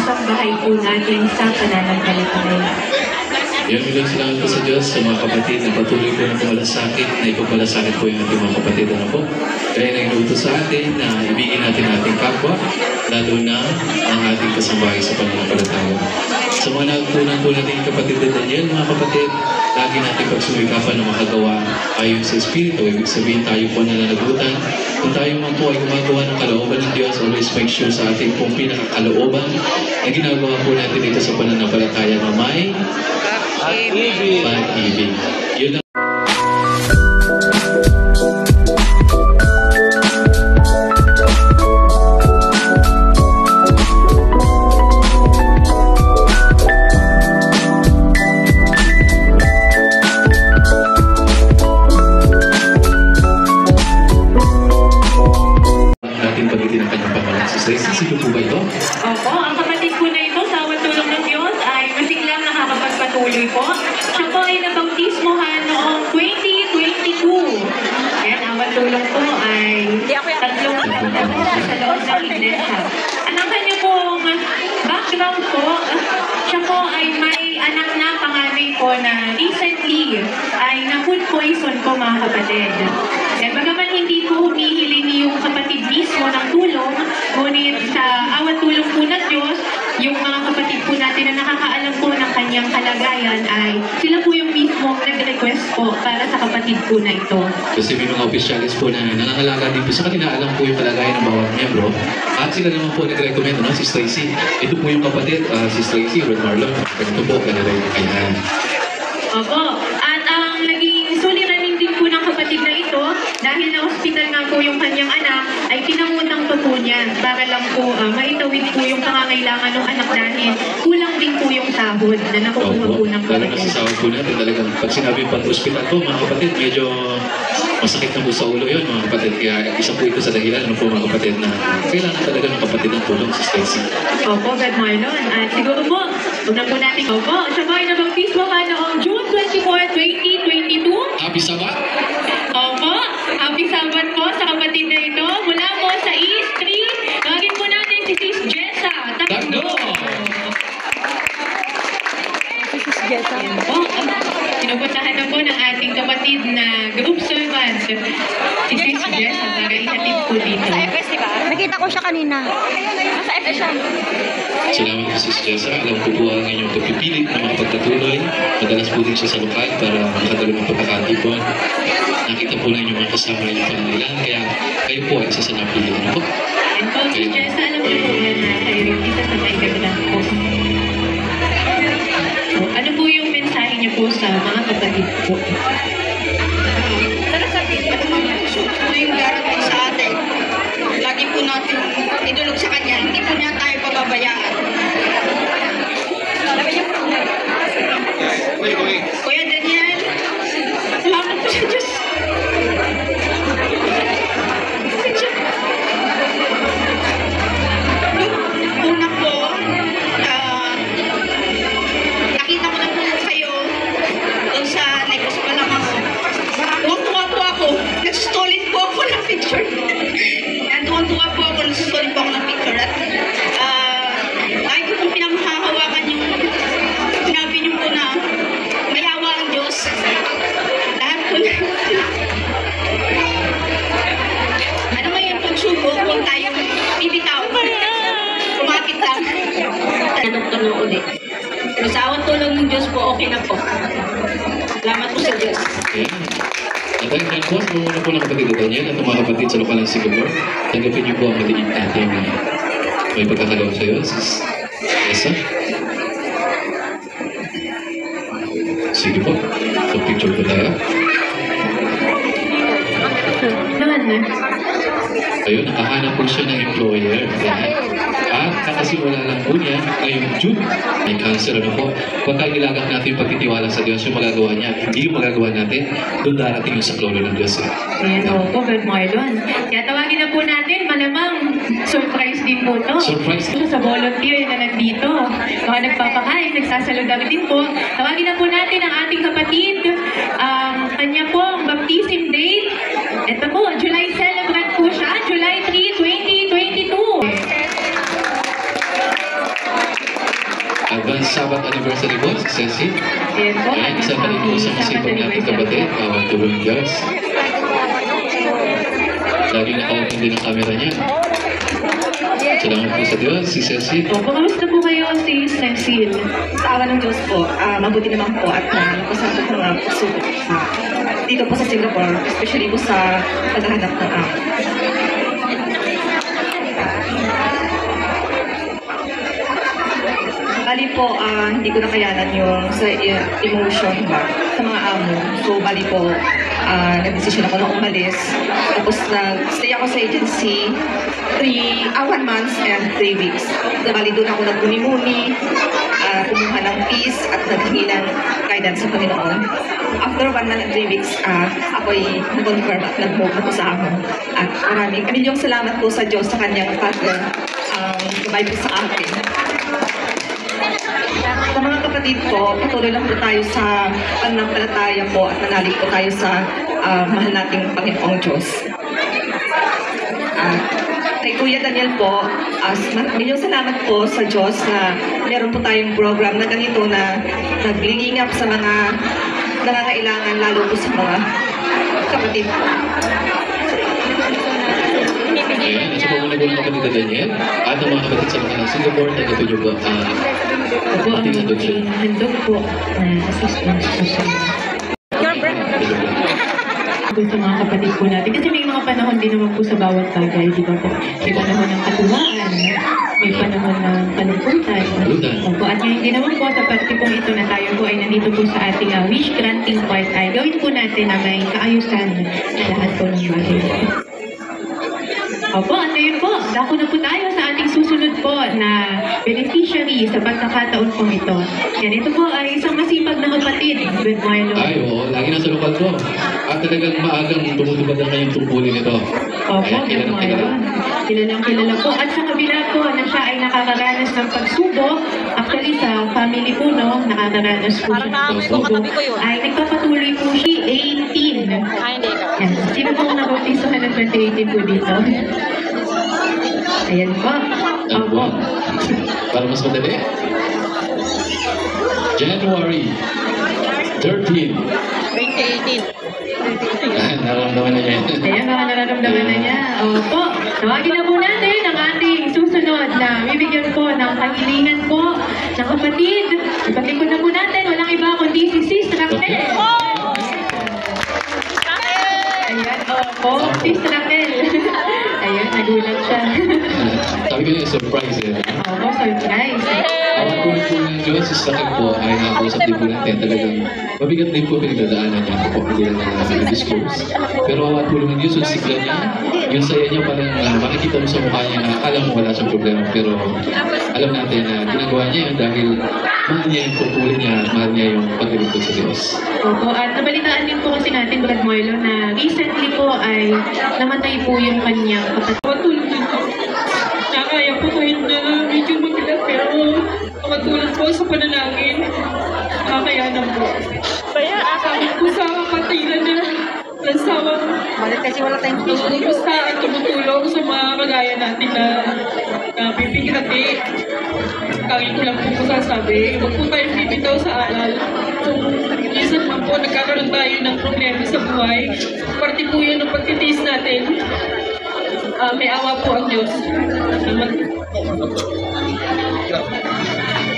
kasambahay po natin sa pananampalataya. Yan, bilang salamat po sa Diyos, sa mga kapatid na patuloy po na pumalasakit, na ipapalasakit po yung ating mga kapatid. Ano po? Kaya na inuutos sa atin na ibigin natin ating kapwa, lalo na ang ating kasambahay sa pananampalataya. Sa mga nagtunan po natin kapatid na Daniel, mga kapatid, lagi natin pagsumikapan na makagawa ayon sa Espiritu. Ibig sabihin tayo po nananagutan. Kung tayo man po ay gumagawa ng kalooban ng Diyos, always make sure sa ating pong pinakakalooban na ginagawa po natin dito sa pananampalataya na may pag-ibig. Yun lang. Natin pagitin ang kanyang pangalan. Sino po ba ito? Opo, ang kapatid po na ito sa tulong ng Diyos ay masiglang nakakapagpatuloy po. Siya po ay nabautismohan noong 2022. Ayan, ang tulong po ay 3 taon na po sa loob ng iglesia. Ang kanya pong background po, siya po ay may anak na panganay po na recently ay na-food poison po mga kapatid. And bagaman hindi po humihiling yung kapatid mismo ng tulong, ngunit sa awat tulong po ng Diyos, yung mga kapatid po natin na nakakaalam po ng kanyang kalagayan ay sila po yung mismo nag-request po para sa kapatid po na ito. Kasi may mga opisyalis po na nangangalaga din po sa kanila, alam po yung kalagayan ng bawat miyembro. At sila naman po nag-recommend, no? Si Stacy. Ito po yung kapatid, si Stacy, Red Marlon. Ito po, kaya. Opo. At ang naging suliranin din po ng kapatid na ito, dahil na-hospital nga po yung kanyang anak, ay pinangutang pa po niya para lang po maitawid po yung pangangailangan ng anak dahil kulang din po yung sahod na nakukuha po ng kapatid. Lalo na sa sahod po natin, talagang pag sinabi pag-hospital po, mga kapatid, medyo masakit na po sa ulo yun, mga kapatid. Kaya isa po ito sa dahilan, ano po mga kapatid, na kailangan talaga ng kapatid ng tulong si Stacy. Opo, Brad Marlon. At siguro po, huwag na po natin. Opo, siya po ay nabautismo ka noong June 24, 2022. Happy Sabbath! Opo, happy Sabbath po sa kapatid na ito. Mula po sa East 3, tawagin po natin si Sis Jessa. Takbo! Si Sis Jessa. Ayan po. Pinupuntahan na po ng ating kapatid na group servant. Si Sis Jessa para ihatid po dito. Sa FS, diba? Nakita ko siya kanina. Sa FS siya. Salamat po Sis Jessa. Alam ko po ang inyong pagpipilit na mga pagkatuloy. Madalas po din siya sa lokal para makadalo ng pagkakatipon. Nakita po na inyong mga kasama yung pangangailangan. Kaya kayo po ay isa sa napili. Ano po? And po, Sis Jessa, alam niyo po yan na kayo yung isa sa may gagawin po. So, ano po yung mensahe niyo po sa mga kapatid po? Sana sabi, ito yung gagawin sa atin. Lagi po natin idulog sa kanya. Hindi po niya tayo pababayaan. Kuya Daniel, salamat po sa Diyos. Una po, nakita ko na po kayo doon sa Negros pa lang ako. Tuwang-tuwa po ako. Nag-stolen po ako ng picture. Tuwang-tuwa po ako. Nag-stolen po ako ng picture. At kahit ko pong pinanghahawakan yung sinabi niyo po na may awa ang Diyos. Lahat po na. Ano may yung pagsubok? Huwag tayong bibitaw. Kumakit lang. Doktor na ulit. Pero sa awang tulong ng Diyos po, okay na po. Salamat po sa Diyos. At ang po, muna po ng kapatid na Daniel at mga kapatid sa lokal ng Singapore, tanggapin niyo po ang maliit natin na may pagkakalaw sa iyo, Sis Esa. Sige po, so picture po tayo. Naman na. Ayun, nakahanap po siya ng employer. At kakasimula lang po niya ngayong June. May cancer, ano po. Huwag tayo ilagak natin yung pagtitiwala sa Diyos, yung magagawa niya. Hindi yung magagawa natin, doon darating yung saklolo ng Diyos. Ayan, opo, Brad Marlon. Kaya tawagin na po natin, malamang surprise din po to. Surprise? Sa volunteer na nandito. Mga nagpapakain, nagsasaludami din po. Tawagin na po natin ang ating kapatid. Kanya po, ang baptism date. Ito po, July celebrant po siya. July 3, 2022. advance Sabbath anniversary po, si Ceci. Ayan po. Ayan, isa na rin po sa masipag natin kapatid. Tulong Diyos. Lagi naka-open din ang camera niya. Salamat po sa Diyos, si Ceci. Opo, kamusta po kayo si Cecil? Sa awa ng Diyos po, mabuti naman po at napasabot ng mga pagsubok dito po sa Singapore, especially po sa paghahanap ng bali po, hindi ko nakayanan yung sa emotion ba, sa mga amo. So, bali po, nag-decision ako na umalis. Tapos, nag-stay ako sa agency 1 month and 3 weeks. So, bali doon ako nagmuni-muni, kumuha ng peace at naghingi ng guidance sa Panginoon. After 1 month and 3 weeks, ako'y nag-confirm at nag-move ako sa amo. At maraming salamat po sa Diyos sa kanyang gabay po sa akin. Sa mga kapatid ko, patuloy lang po tayo sa pananampalataya po at manalig po tayo sa mahal nating Panginoong Diyos. Kay Kuya Daniel po, milyong salamat po sa Diyos na meron po tayong program na ganito na naglilingap sa mga nangangailangan, lalo po sa mga kapatid ko. Ayan, sa pagmuna po ng kapatid na Daniel at ang mga kapatid sa mga Singapore, nagkatuloy po Opo, ang handog po assistance po sa sa mga kapatid po natin. Kasi may mga panahon din naman po sa bawat bagay, di ba po? May panahon ng katuwaan, may panahon ng kalungkutan. Opo, at ngayon din naman po, sa parte pong ito na tayo po ay nandito po sa ating wish granting part ay gawin po natin na may kaayusan sa lahat po ng bagay. Opo, at ngayon po, dako na po tayo sa ating susunod po na beneficiary sa pagkakataon pong ito. Yan, ito po ay isang masipag na kapatid. Good morning. Ay, oo, lagi nasa lokal ko. At talagang maagang tumutupad ang kanyang tungkulin nito. Opo, good morning. Kilalang-kilala po. At sa kabila po na siya ay nakakaranas ng pagsubok, actually sa family po, no, nakakaranas po siya ng pagsubok, ay nagpapatuloy po siya 18. Yan. Sino pong nabautisohan ng 2018 po dito? Ayan po. Opo. Para mas madali. January 13. 2018. Nararamdaman na niya. Ayan, mga nararamdaman na niya. Opo. Tawagin na po natin ang ating susunod na bibigyan po ng kahilingan po ng kapatid. Ipatikod na po natin. Walang iba kundi si Sis Raquel. Ayan, opo. Sis Raquel. Ayan, nagulat siya. Sabi ko yung surprise eh. Opo, surprise. Ang tulong po ng Diyos, sa akin po ay nakakusap din po natin. Talagang mabigat din po pinagdadaanan niya po. Hindi lang na disclose. Pero ang tulong ng Diyos, yung sigla niya, yung saya niya parang makikita mo sa mukha niya na alam mo wala siyang problema. Pero alam natin na ginagawa niya yun dahil mahal niya yung pagpuli niya, mahal niya yung paglilingkod sa Diyos. Opo, at nabalitaan din po kasi natin, Brad Marlo, na recently po ay namatay po yung kanyang kapatid. Matulog din po. Nakaya po kahit na medyo mabigat, pero makatulog po sa panalangin. Nakakayanan po. Kaya akabit po sa kapatiran na lansawang Balik kasi wala tayong basta at tumutulong sa mga kagaya natin na bibigati. Kagi ko lang po sasabi, huwag po tayong bibitaw sa alal. Kung minsan man po nagkakaroon tayo ng problema sa buhay, parte po yun ng pagtitiis natin. May awa po ang Diyos.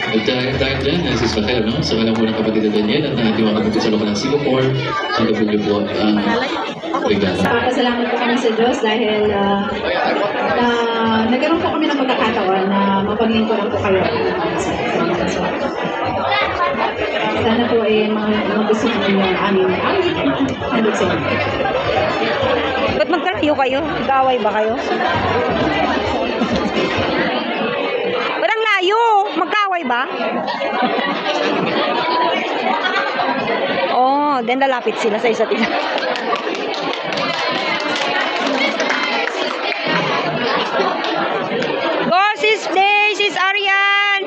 At dahil dyan, Sis Raquel, no? Sa kalang po ng kapatid na Daniel at ng ating mga kapatid sa lokal ng Singapore, tanggapin niyo po ang regalo. Pasalamat po kami sa Diyos dahil nagkaroon po kami ng pagkakataon na mapaglingkuran po kayo. Sana po ay mga gusto niyo yung aming handog sa inyo. Ba't magkarayo kayo? Gaway ba kayo? Walang layo! Magkaway ba? Oh, then lalapit sila sa isa't isa. Go, sis Day! Sis Arian!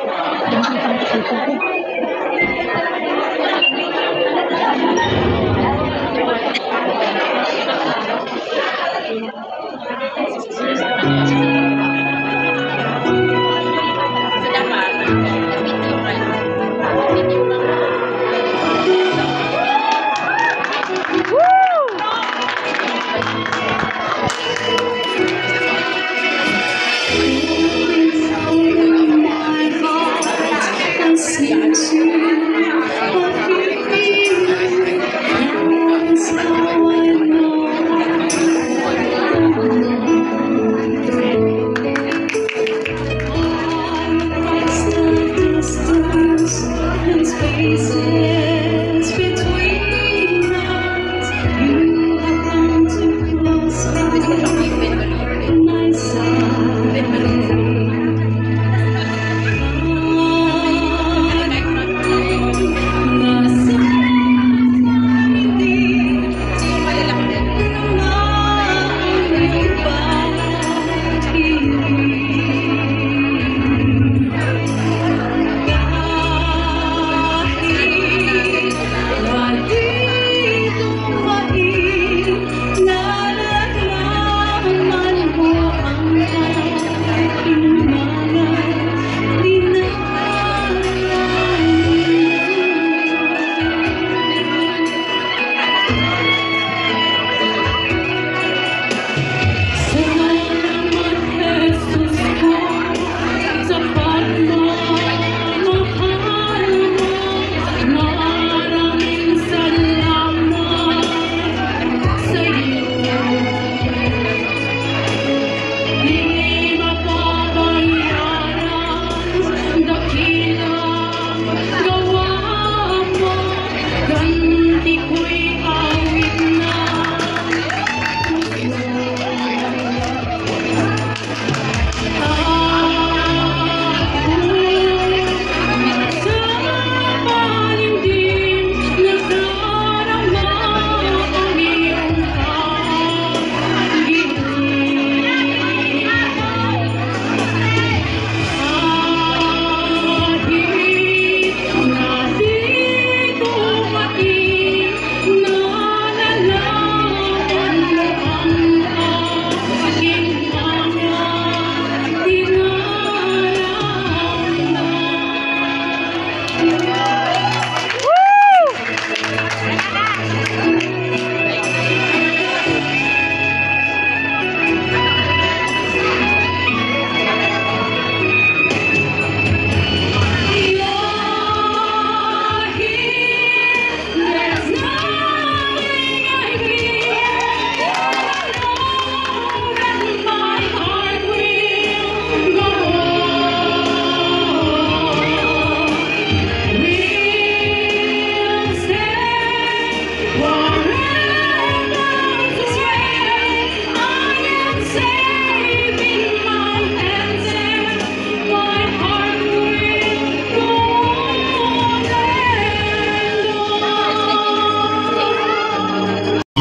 Spaces between us, you have come too close to my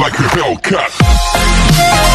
like a Hellcat.